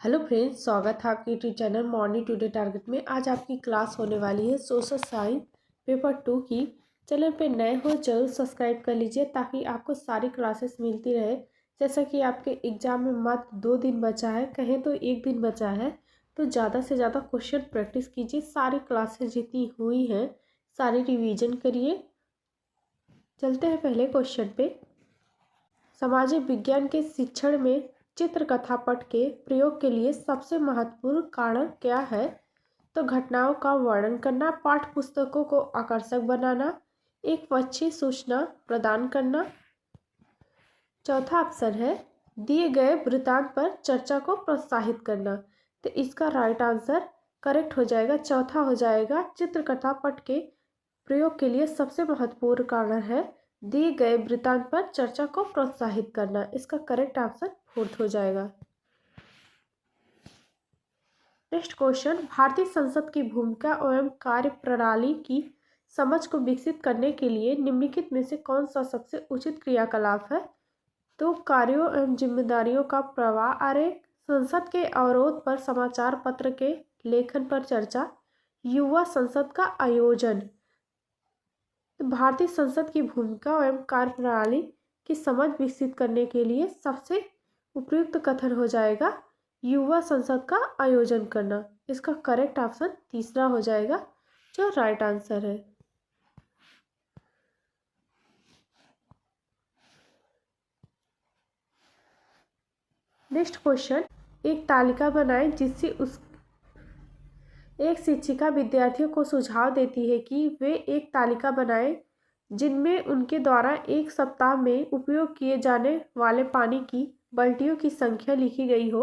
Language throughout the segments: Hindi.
हेलो फ्रेंड्स, स्वागत है आपके YouTube channel morning today target में। आज आपकी क्लास होने वाली है सोशल साइंस पेपर 2 की। चैनल पे नए हो जरूर सब्सक्राइब कर लीजिए ताकि आपको सारी क्लासेस मिलती रहे। जैसा कि आपके एग्ज़ाम में मात्र 2 दिन बचा है, कहें तो 1 दिन बचा है, तो ज़्यादा से ज़्यादा क्वेश्चन प्रैक्टिस कीजिए। सारी क्लासेस जितनी हुई हैं सारी रिविज़न करिए। चलते हैं पहले क्वेश्चन पे। सामाजिक विज्ञान के शिक्षण में चित्रकथा पट के प्रयोग के लिए सबसे महत्वपूर्ण कारण क्या है? तो घटनाओं का वर्णन करना, पाठ्य पुस्तकों को आकर्षक बनाना, एक अच्छी सूचना प्रदान करना। चौथा ऑप्शन है दिए गए वृत्तांत पर चर्चा को प्रोत्साहित करना। तो इसका राइट आंसर करेक्ट हो जाएगा, चौथा हो जाएगा। चित्रकथा पट के प्रयोग के लिए सबसे महत्वपूर्ण कारण है दिए गए वृत्तांत पर चर्चा को प्रोत्साहित करना। इसका करेक्ट आंसर फोर्थ हो जाएगा। नेक्स्ट क्वेश्चन, भारतीय संसद की भूमिका एवं कार्य प्रणाली की समझ को विकसित करने के लिए निम्नलिखित में से कौन सा सबसे उचित क्रियाकलाप है? तो कार्यों एवं जिम्मेदारियों का प्रवाह आरेख, संसद के अवरोध पर समाचार पत्र के लेखन पर चर्चा, युवा संसद का आयोजन। तो भारतीय संसद की भूमिका एवं कार्यप्रणाली की समझ विकसित करने के लिए सबसे उपयुक्त कथन हो जाएगा युवा संसद का आयोजन करना। इसका करेक्ट ऑप्शन तीसरा हो जाएगा, जो राइट आंसर है। नेक्स्ट क्वेश्चन, एक तालिका बनाएं जिससे एक शिक्षिका विद्यार्थियों को सुझाव देती है कि वे एक तालिका बनाएं जिनमें उनके द्वारा एक सप्ताह में उपयोग किए जाने वाले पानी की बाल्टियों की संख्या लिखी गई हो।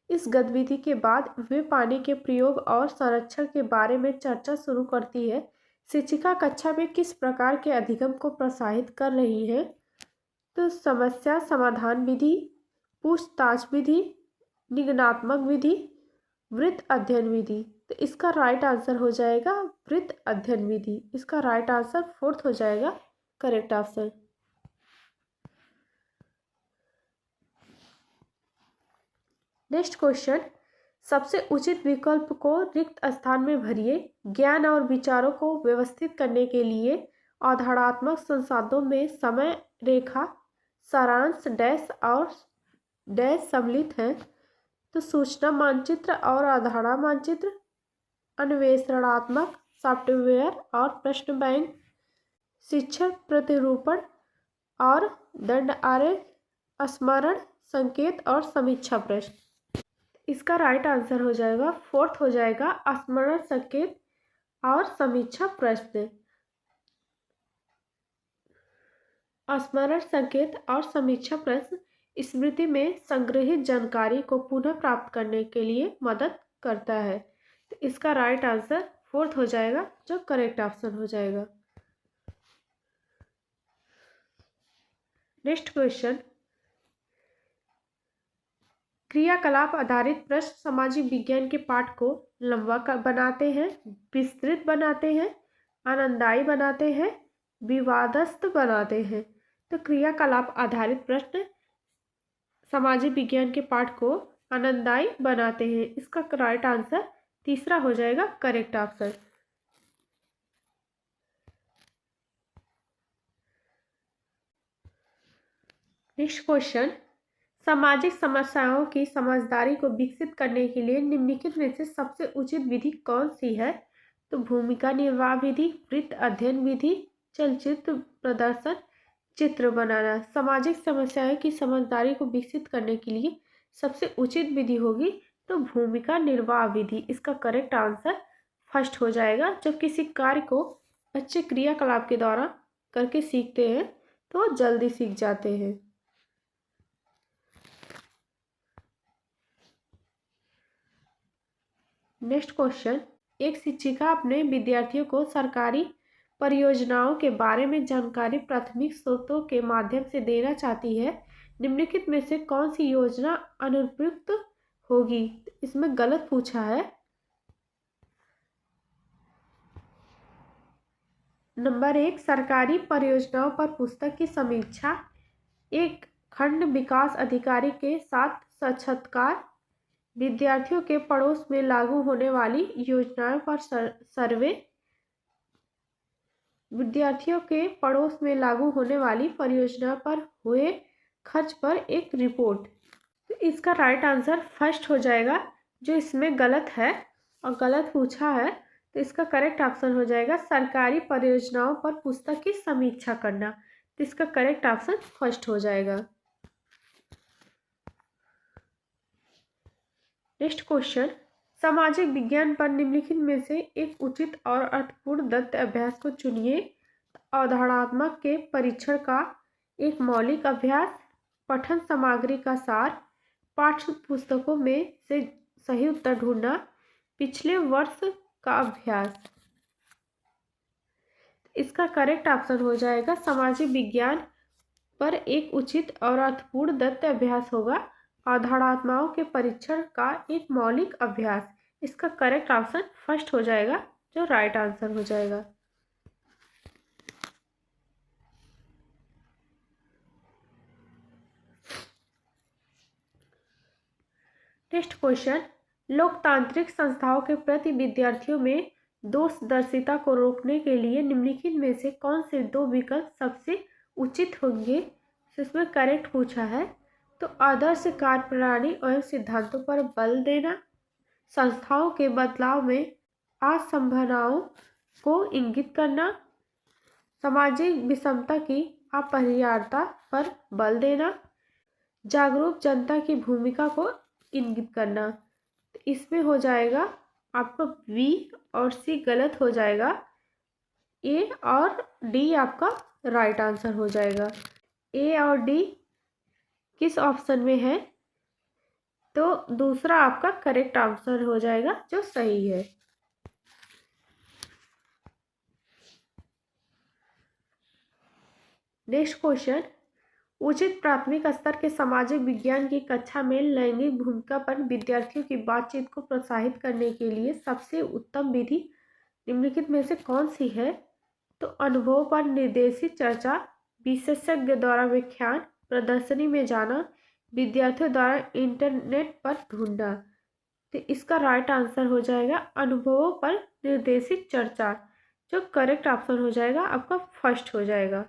इस गतिविधि के बाद वे पानी के प्रयोग और संरक्षण के बारे में चर्चा शुरू करती है। शिक्षिका कक्षा में किस प्रकार के अधिगम को प्रोत्साहित कर रही है? तो समस्या समाधान विधि, पूछताछ विधि, निगमनात्मक विधि, वृत्त अध्ययन विधि। तो इसका राइट आंसर हो जाएगा वृत्त अध्ययन विधि। इसका राइट आंसर फोर्थ हो जाएगा, करेक्ट आंसर। नेक्स्ट क्वेश्चन, सबसे उचित विकल्प को रिक्त स्थान में भरिए। ज्ञान और विचारों को व्यवस्थित करने के लिए अवधारणात्मक संसाधनों में समय रेखा, सारांश डैश और डैश सम्मिलित है। तो सूचना मानचित्र और अवधारणा मानचित्र, अन्वेषणात्मक सॉफ्टवेयर और प्रश्न बैंक, शिक्षण प्रतिरूपण और दंड आरेख, स्मरण संकेत और समीक्षा प्रश्न। इसका राइट आंसर हो जाएगा फोर्थ हो जाएगा, स्मरण संकेत और समीक्षा प्रश्न। स्मरण संकेत और समीक्षा प्रश्न स्मृति में संग्रहित जानकारी को पुनः प्राप्त करने के लिए मदद करता है। तो इसका राइट आंसर फोर्थ हो जाएगा, जो करेक्ट ऑप्शन हो जाएगा। नेक्स्ट क्वेश्चन, क्रियाकलाप आधारित प्रश्न सामाजिक विज्ञान के पाठ को लंबा बनाते हैं, विस्तृत बनाते हैं, आनंददायी बनाते हैं, विवादस्थ बनाते हैं। तो क्रियाकलाप आधारित प्रश्न सामाजिक विज्ञान के पाठ को आनंददायी बनाते हैं। इसका राइट आंसर तीसरा हो जाएगा, करेक्ट आंसर। नेक्स्ट क्वेश्चन, सामाजिक समस्याओं की समझदारी को विकसित करने के लिए निम्नलिखित में से सबसे उचित विधि कौन सी है? तो भूमिका निर्वाह विधि, वृत्त अध्ययन विधि, चलचित्र प्रदर्शन, चित्र बनाना। सामाजिक समस्याओं की समझदारी को विकसित करने के लिए सबसे उचित विधि होगी तो भूमिका निर्वाह विधि। इसका करेक्ट आंसर फर्स्ट हो जाएगा। जब किसी कार्य को अच्छे क्रियाकलाप के द्वारा करके सीखते हैं तो जल्दी सीख जाते हैं। नेक्स्ट क्वेश्चन, एक शिक्षिका अपने विद्यार्थियों को सरकारी परियोजनाओं के बारे में जानकारी प्राथमिक स्रोतों के माध्यम से देना चाहती है। निम्नलिखित में से कौन सी योजना अनुपयुक्त होगी? इसमें गलत पूछा है। नंबर 1, सरकारी परियोजनाओं पर पुस्तक की समीक्षा, एक खंड विकास अधिकारी के साथ साक्षात्कार, विद्यार्थियों के पड़ोस में लागू होने वाली योजनाओं पर सर्वे। विद्यार्थियों के पड़ोस में लागू होने वाली परियोजना पर हुए खर्च पर एक रिपोर्ट। तो इसका राइट आंसर फर्स्ट हो जाएगा, जो इसमें गलत है और गलत पूछा है। तो इसका करेक्ट ऑप्शन हो जाएगा सरकारी परियोजनाओं पर पुस्तक की समीक्षा करना। तो इसका करेक्ट ऑप्शन फर्स्ट हो जाएगा। नेक्स्ट क्वेश्चन, सामाजिक विज्ञान पर निम्नलिखित में से एक उचित और अर्थपूर्ण दत्त अभ्यास को चुनिए। अवधारणात्मक के परीक्षण का एक मौलिक अभ्यास, पठन सामग्री का सार, पाठ्य पुस्तकों में से सही उत्तर ढूंढना, पिछले वर्ष का अभ्यास। इसका करेक्ट ऑप्शन हो जाएगा सामाजिक विज्ञान पर एक उचित और अर्थपूर्ण दत्त अभ्यास होगा अवधारणात्माओं के परीक्षण का एक मौलिक अभ्यास। इसका करेक्ट ऑप्शन फर्स्ट हो जाएगा, जो राइट आंसर हो जाएगा। नेक्स्ट क्वेश्चन, लोकतांत्रिक संस्थाओं के प्रति विद्यार्थियों में दोषदर्शिता को रोकने के लिए निम्नलिखित में से कौन से दो विकल्प सबसे उचित होंगे। इसमें करेक्ट पूछा है। तो आदर्श कार्यप्रणाली एवं सिद्धांतों पर बल देना, संस्थाओं के बदलाव में असंभावनाओं को इंगित करना, सामाजिक विषमता की अपरिहार्यता पर बल देना, जागरूक जनता की भूमिका को इंगित करना। तो इसमें हो जाएगा आपका बी और सी गलत हो जाएगा, ए और डी आपका राइट आंसर हो जाएगा। ए और डी किस ऑप्शन में है, तो दूसरा आपका करेक्ट आंसर हो जाएगा, जो सही है। नेक्स्ट क्वेश्चन, उचित प्राथमिक स्तर के सामाजिक विज्ञान की कक्षा में लैंगिक भूमिका पर विद्यार्थियों की बातचीत को प्रोत्साहित करने के लिए सबसे उत्तम विधि निम्नलिखित में से कौन सी है। तो अनुभव पर निर्देशित चर्चा, विशेषज्ञ द्वारा व्याख्यान, प्रदर्शनी में जाना, विद्यार्थियों द्वारा इंटरनेट पर ढूंढना। तो इसका राइट आंसर हो जाएगा अनुभवों पर निर्देशित चर्चा, जो करेक्ट ऑप्शन हो जाएगा आपका फर्स्ट हो जाएगा।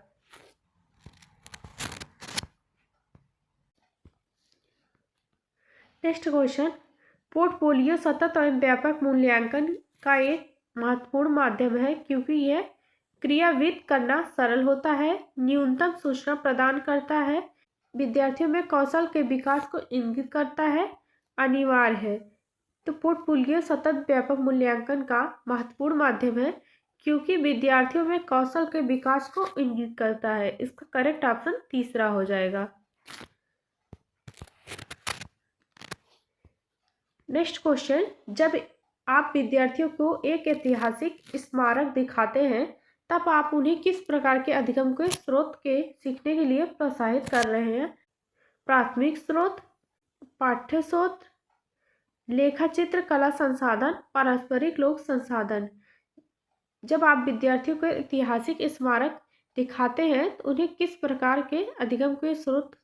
नेक्स्ट क्वेश्चन, पोर्टफोलियो सतत और व्यापक मूल्यांकन का एक महत्वपूर्ण माध्यम है क्योंकि यह क्रियान्वित करना सरल होता है, न्यूनतम सूचना प्रदान करता है, विद्यार्थियों में कौशल के विकास को इंगित करता है, अनिवार्य है। तो पोर्टफोलियो सतत व्यापक मूल्यांकन का महत्वपूर्ण माध्यम है क्योंकि विद्यार्थियों में कौशल के विकास को इंगित करता है। इसका करेक्ट ऑप्शन तीसरा हो जाएगा। नेक्स्ट क्वेश्चन, जब आप विद्यार्थियों को एक ऐतिहासिक स्मारक दिखाते हैं तब आप उन्हें किस प्रकार के अधिगम के स्रोत के सीखने के लिए प्रोत्साहित कर रहे हैं। प्राथमिक स्रोत, पाठ्य स्रोत, लेखाचित्र कला संसाधन, पारस्परिक लोक संसाधन। जब आप विद्यार्थियों को ऐतिहासिक स्मारक दिखाते हैं तो उन्हें किस प्रकार के अधिगम के स्रोत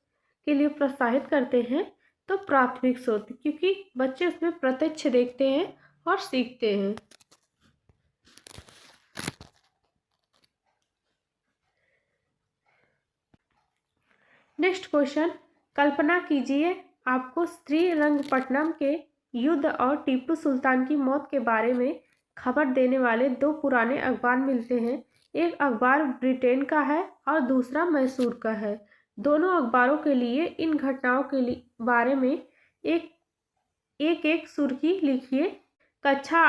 के लिए प्रोत्साहित करते हैं। तो प्राथमिक स्रोत, क्योंकि बच्चे उसमें प्रत्यक्ष देखते हैं और सीखते हैं। नेक्स्ट क्वेश्चन, कल्पना कीजिए आपको श्रीरंगपट्टनम के युद्ध और टीपू सुल्तान की मौत के बारे में खबर देने वाले दो पुराने अखबार मिलते हैं। एक अखबार ब्रिटेन का है और दूसरा मैसूर का है। दोनों अखबारों के लिए इन घटनाओं के बारे में एक सुर्खी लिखिए। कक्षा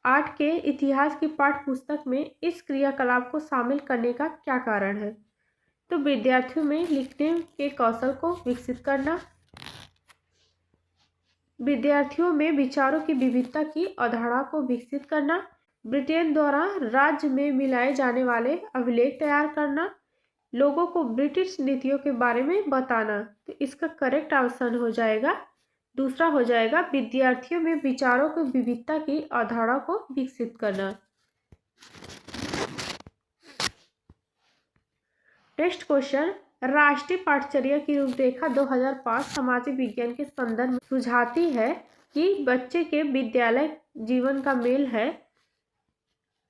8 के इतिहास की पाठ्य पुस्तक में इस क्रियाकलाप को शामिल करने का क्या कारण है। तो विद्यार्थियों में लिखने के कौशल को विकसित करना, विद्यार्थियों में विचारों की विविधता की अवधारणा को विकसित करना, ब्रिटेन द्वारा राज्य में मिलाए जाने वाले अभिलेख तैयार करना, लोगों को ब्रिटिश नीतियों के बारे में बताना। तो इसका करेक्ट ऑप्शन हो जाएगा, दूसरा हो जाएगा विद्यार्थियों में विचारों की विविधता की अवधारणा को विकसित करना। नेक्स्ट क्वेश्चन, राष्ट्रीय पाठचर्या की रूपरेखा 2005 सामाजिक विज्ञान के संदर्भ में सुझाती है कि बच्चे के विद्यालय जीवन का मेल है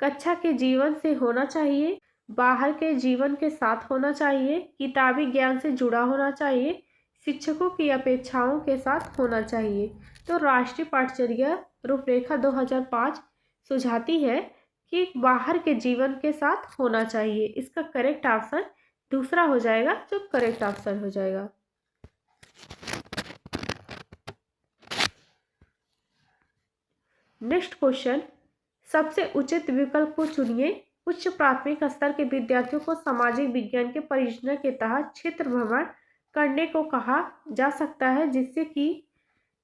कक्षा के जीवन से होना चाहिए, बाहर के जीवन के साथ होना चाहिए, किताबी ज्ञान से जुड़ा होना चाहिए, शिक्षकों की अपेक्षाओं के साथ होना चाहिए। तो राष्ट्रीय पाठचर्या रूपरेखा 2005 सुझाती है कि बाहर के जीवन के साथ होना चाहिए। इसका करेक्ट ऑप्शन दूसरा हो जाएगा, जो करेक्ट ऑप्शन हो जाएगा। नेक्स्ट क्वेश्चन, सबसे उचित विकल्प को चुनिए। उच्च प्राथमिक स्तर के विद्यार्थियों को सामाजिक विज्ञान के परियोजना के तहत क्षेत्र भ्रमण करने को कहा जा सकता है, जिससे कि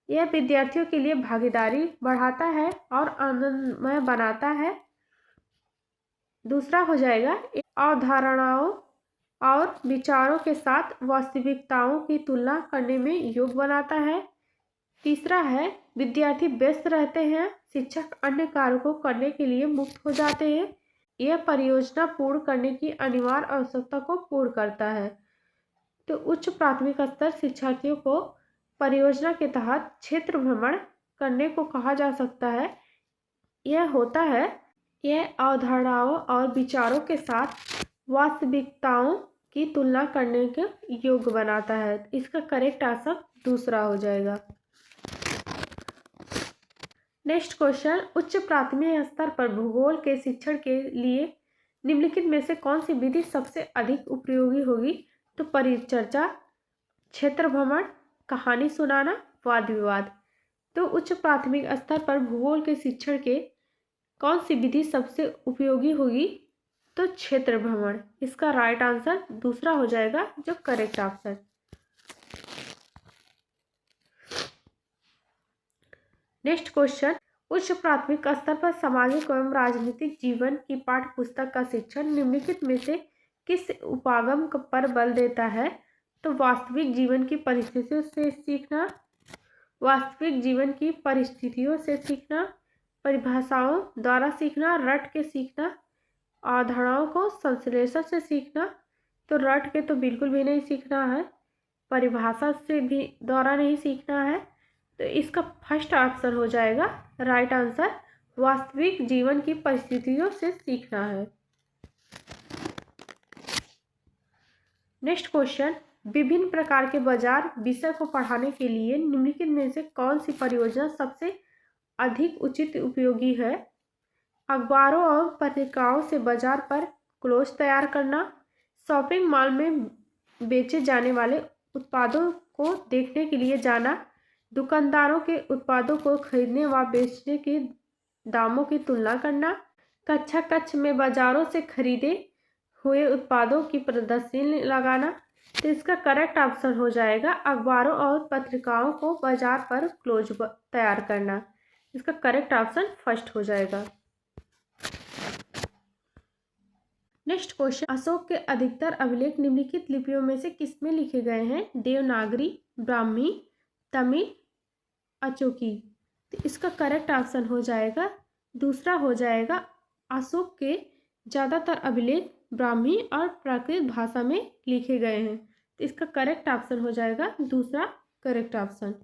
यह विद्यार्थियों के लिए भागीदारी बढ़ाता है और आनंदमय बनाता है। दूसरा हो जाएगा अवधारणाओं और विचारों के साथ वास्तविकताओं की तुलना करने में योग्य बनाता है। तीसरा है विद्यार्थी व्यस्त रहते हैं, शिक्षक अन्य कार्यों को करने के लिए मुक्त हो जाते हैं। यह परियोजना पूर्ण करने की अनिवार्य आवश्यकता को पूर्ण करता है। तो उच्च प्राथमिक स्तर शिक्षार्थियों को परियोजना के तहत क्षेत्र भ्रमण करने को कहा जा सकता है। यह अवधारणाओं और विचारों के साथ वास्तविकताओं की तुलना करने के योग्य बनाता है। इसका करेक्ट आंसर दूसरा हो जाएगा। नेक्स्ट क्वेश्चन, उच्च प्राथमिक स्तर पर भूगोल के शिक्षण के लिए निम्नलिखित में से कौन सी विधि सबसे अधिक उपयोगी होगी? तो परिचर्चा, क्षेत्र भ्रमण, कहानी सुनाना, वाद विवाद। तो उच्च प्राथमिक स्तर पर भूगोल के शिक्षण के कौन सी विधि सबसे उपयोगी होगी? तो क्षेत्र भ्रमण। इसका राइट आंसर दूसरा हो जाएगा, जो करेक्ट ऑप्शन। नेक्स्ट क्वेश्चन, उच्च प्राथमिक स्तर पर सामाजिक एवं राजनीतिक जीवन की पाठ्य पुस्तक का शिक्षण निम्नलिखित में से किस उपागम पर बल देता है? तो वास्तविक जीवन की परिस्थितियों से सीखना, वास्तविक जीवन की परिस्थितियों से सीखना, परिभाषाओं द्वारा सीखना, रट के सीखना, अवधारणाओं को संश्लेषण से सीखना। तो रट के तो बिल्कुल भी नहीं सीखना है, परिभाषा से भी द्वारा नहीं सीखना है। तो इसका फर्स्ट ऑप्शन हो जाएगा राइट आंसर, वास्तविक जीवन की परिस्थितियों से सीखना है। नेक्स्ट क्वेश्चन, विभिन्न प्रकार के बाजार विषय को पढ़ाने के लिए निम्नलिखित में से कौन सी परियोजना सबसे अधिक उचित उपयोगी है? अखबारों और पत्रिकाओं से बाजार पर क्लोज तैयार करना, शॉपिंग मॉल में बेचे जाने वाले उत्पादों को देखने के लिए जाना, दुकानदारों के उत्पादों को खरीदने व बेचने के दामों की तुलना करना, कक्षा कक्ष में बाजारों से खरीदे हुए उत्पादों की प्रदर्शनी लगाना। तो इसका करेक्ट ऑप्शन हो जाएगा अखबारों और पत्रिकाओं को बाजार पर क्लोज तैयार करना। इसका करेक्ट ऑप्शन फर्स्ट हो जाएगा। नेक्स्ट क्वेश्चन, अशोक के अधिकतर अभिलेख निम्नलिखित लिपियों में से किसमें लिखे गए हैं? देवनागरी, ब्राह्मी, तमिल, अचोकी। तो इसका करेक्ट ऑप्शन हो जाएगा दूसरा हो जाएगा, अशोक के ज़्यादातर अभिलेख ब्राह्मी और प्राकृत भाषा में लिखे गए हैं। तो इसका करेक्ट ऑप्शन हो जाएगा दूसरा करेक्ट ऑप्शन।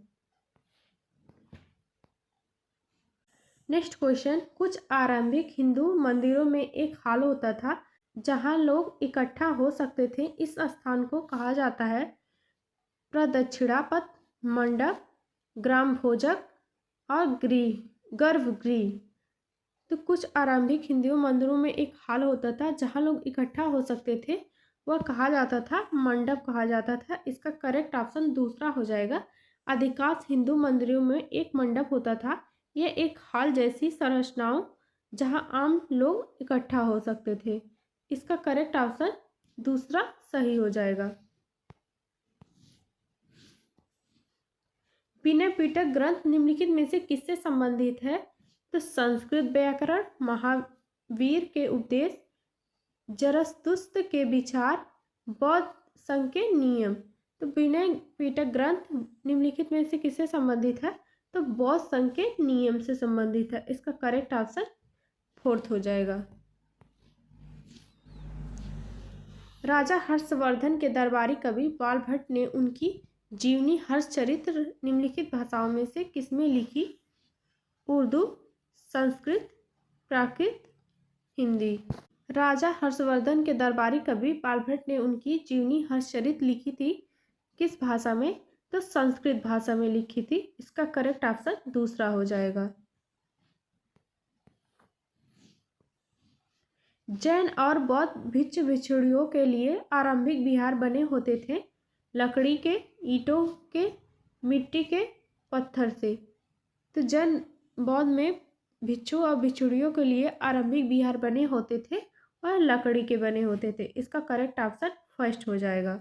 नेक्स्ट क्वेश्चन, कुछ आरंभिक हिंदू मंदिरों में एक हॉल होता था जहां लोग इकट्ठा हो सकते थे। इस स्थान को कहा जाता है प्रदक्षिणापथ, मंडप, ग्राम भोजक और गर्भगृह। तो कुछ आरंभिक हिंदू मंदिरों में एक हॉल होता था जहां लोग इकट्ठा हो सकते थे, वह कहा जाता था मंडप कहा जाता था। इसका करेक्ट ऑप्शन दूसरा हो जाएगा। अधिकांश हिंदू मंदिरों में एक मंडप होता था। यह एक हॉल जैसी संरचनाओं जहां आम लोग इकट्ठा हो सकते थे। इसका करेक्ट ऑप्शन दूसरा सही हो जाएगा। विनय पिटक ग्रंथ निम्नलिखित में से किससे संबंधित है? तो संस्कृत व्याकरण, महावीर के उपदेश, जरतुस्त्र के विचार, बौद्ध संघ के नियम। तो विनय पिटक ग्रंथ निम्नलिखित में से किससे संबंधित है? तो बौद्ध संघ के नियम से संबंधित है। इसका करेक्ट ऑप्शन फोर्थ हो जाएगा। राजा हर्षवर्धन के दरबारी कवि बालभट्ट ने उनकी जीवनी हर्षचरित्र निम्नलिखित भाषाओं में से किसमें लिखी? उर्दू, संस्कृत, प्राकृत, हिंदी। राजा हर्षवर्धन के दरबारी कवि बालभट्ट ने उनकी जीवनी हर्षचरित्र लिखी थी किस भाषा में? तो संस्कृत भाषा में लिखी थी। इसका करेक्ट ऑप्शन दूसरा हो जाएगा। जैन और बौद्ध भिक्षु भिक्षुणियों के लिए आरंभिक विहार बने होते थे लकड़ी के, ईंटों के, मिट्टी के, पत्थर से। तो जैन बौद्ध में भिक्षु और भिक्षुणियों के लिए आरंभिक विहार बने होते थे और लकड़ी के बने होते थे। इसका करेक्ट ऑप्शन फर्स्ट हो जाएगा।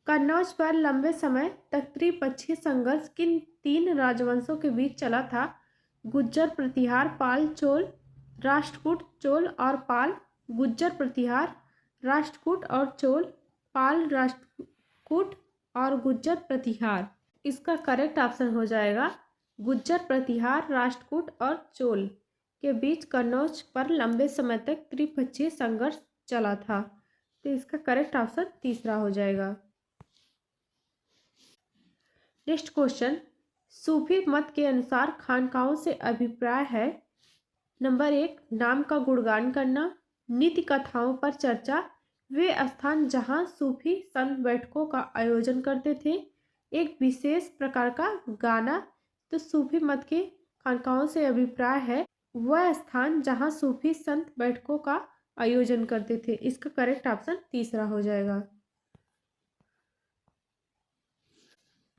कन्नौज पर लंबे समय तक त्रिपक्षीय संघर्ष किन 3 राजवंशों के बीच चला था? गुज्जर प्रतिहार, पाल, चोल, राष्ट्रकूट, चोल और पाल। गुज्जर प्रतिहार, राष्ट्रकूट और चोल, पाल, राष्ट्रकूट और गुज्जर प्रतिहार। इसका करेक्ट ऑप्शन हो जाएगा गुज्जर प्रतिहार, राष्ट्रकूट और चोल के बीच कन्नौज पर लंबे समय तक त्रिपक्षीय संघर्ष चला था। तो इसका करेक्ट ऑप्शन तीसरा हो जाएगा। नेक्स्ट क्वेश्चन, सूफी मत के अनुसार खानकाहों से अभिप्राय है। नंबर 1, नाम का गुणगान करना, नीति कथाओं पर चर्चा, वे स्थान जहां सूफी संत बैठकों का आयोजन करते थे, एक विशेष प्रकार का गाना। तो सूफी मत के खानकाहों से अभिप्राय है वह स्थान जहां सूफी संत बैठकों का आयोजन करते थे। इसका करेक्ट ऑप्शन तीसरा हो जाएगा।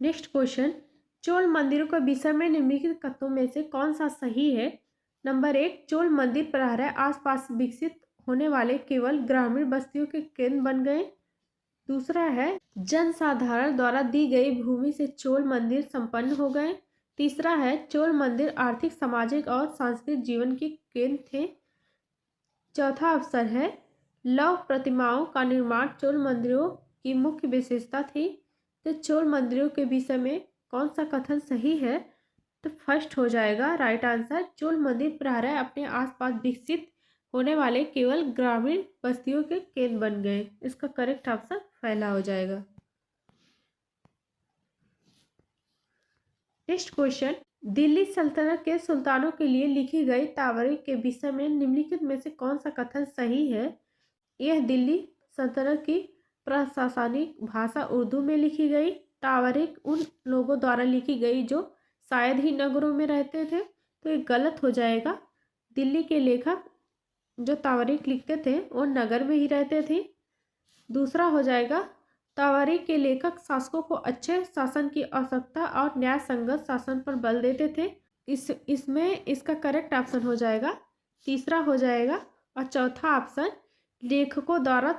नेक्स्ट क्वेश्चन, चोल मंदिरों के विषय में निम्नलिखित कथनों में से कौन सा सही है? नंबर 1, चोल मंदिर प्रहराए आसपास विकसित होने वाले केवल ग्रामीण बस्तियों के केंद्र बन गए। दूसरा है, जनसाधारण द्वारा दी गई भूमि से चोल मंदिर संपन्न हो गए। तीसरा है, चोल मंदिर आर्थिक, सामाजिक और सांस्कृतिक जीवन के केंद्र थे। चौथा अवसर है, लौह प्रतिमाओं का निर्माण चोल मंदिरों की मुख्य विशेषता थी। तो चोल मंदिरों के विषय में कौन सा कथन सही है? तो फर्स्ट हो जाएगा राइट आंसर, चोल मंदिर प्रहराए अपने आसपास विकसित होने वाले केवल ग्रामीण बस्तियों के केंद्र बन गए। इसका करेक्ट ऑप्शन पहला हो जाएगा। नेक्स्ट क्वेश्चन, दिल्ली सल्तनत के सुल्तानों के लिए लिखी गई तावारीख के विषय में निम्नलिखित में से कौन सा कथन सही है? यह दिल्ली सल्तनत की प्रशासनिक भाषा उर्दू में लिखी गई तावारीख उन लोगों द्वारा लिखी गई जो शायद ही नगरों में रहते थे। तो ये गलत हो जाएगा। दिल्ली के लेखक जो तावारीख लिखते थे वो नगर में ही रहते थे। दूसरा हो जाएगा, तावारीख के लेखक शासकों को अच्छे शासन की आवश्यकता और न्याय संगत शासन पर बल देते थे। इसमें इसका करेक्ट ऑप्शन हो जाएगा तीसरा हो जाएगा। और चौथा ऑप्शन, लेखकों द्वारा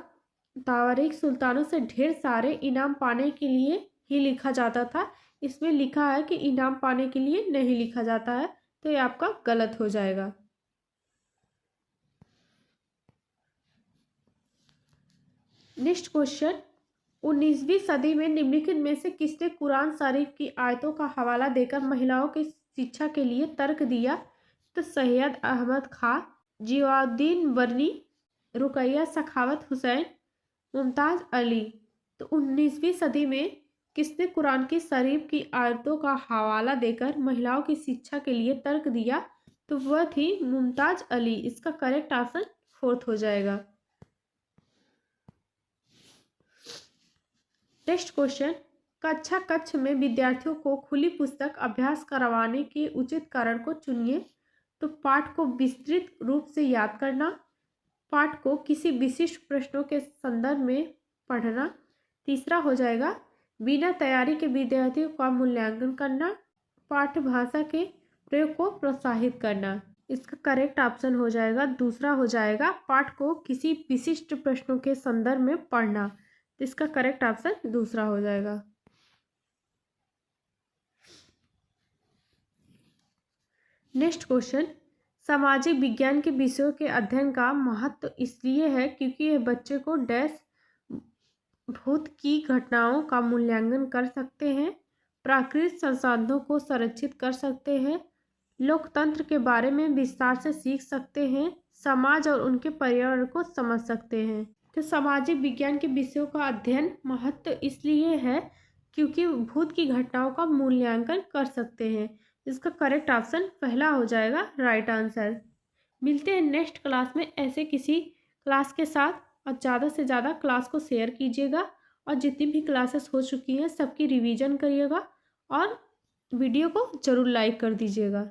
तावारीख सुल्तानों से ढेर सारे इनाम पाने के लिए ही लिखा जाता था। इसमें लिखा है कि इनाम पाने के लिए नहीं लिखा जाता है। तो ये आपका गलत हो जाएगा। नेक्स्ट क्वेश्चन, 19वीं सदी में निम्नलिखित में से किसने कुरान शरीफ की आयतों का हवाला देकर महिलाओं की शिक्षा के लिए तर्क दिया? तो सैयद अहमद खां, जियाउद्दीन बरनी, रुकैया सखावत हुसैन, मुमताज अली। तो 19वीं सदी में किसने कुरान की शरीफ की आयतों का हवाला देकर महिलाओं की शिक्षा के लिए तर्क दिया? तो वह थी मुमताज अली। इसका करेक्ट ऑप्शन फोर्थ हो जाएगा। नेक्स्ट क्वेश्चन, कक्षा में विद्यार्थियों को खुली पुस्तक अभ्यास करवाने के उचित कारण को चुनिए। तो पाठ को विस्तृत रूप से याद करना, पाठ को किसी विशिष्ट प्रश्नों के संदर्भ में पढ़ना। तीसरा हो जाएगा, बिना तैयारी के विद्यार्थियों का मूल्यांकन करना, पाठ्य भाषा के प्रयोग को प्रोत्साहित करना। इसका करेक्ट ऑप्शन हो जाएगा दूसरा हो जाएगा, पाठ को किसी विशिष्ट प्रश्नों के संदर्भ में पढ़ना। इसका करेक्ट ऑप्शन दूसरा हो जाएगा। नेक्स्ट क्वेश्चन, सामाजिक विज्ञान के विषयों के अध्ययन का महत्व इसलिए है क्योंकि यह बच्चे को डैश भूत की घटनाओं का मूल्यांकन कर सकते हैं, प्राकृतिक संसाधनों को संरक्षित कर सकते हैं, लोकतंत्र के बारे में विस्तार से सीख सकते हैं, समाज और उनके पर्यावरण को समझ सकते हैं। तो सामाजिक विज्ञान के विषयों का अध्ययन महत्व इसलिए है क्योंकि भूत की घटनाओं का मूल्यांकन कर सकते हैं। इसका करेक्ट ऑप्शन पहला हो जाएगा, राइट आंसर। मिलते हैं नेक्स्ट क्लास में ऐसे किसी क्लास के साथ, और ज़्यादा से ज़्यादा क्लास को शेयर कीजिएगा और जितनी भी क्लासेस हो चुकी हैं सबकी रिवीजन करिएगा और वीडियो को ज़रूर लाइक कर दीजिएगा।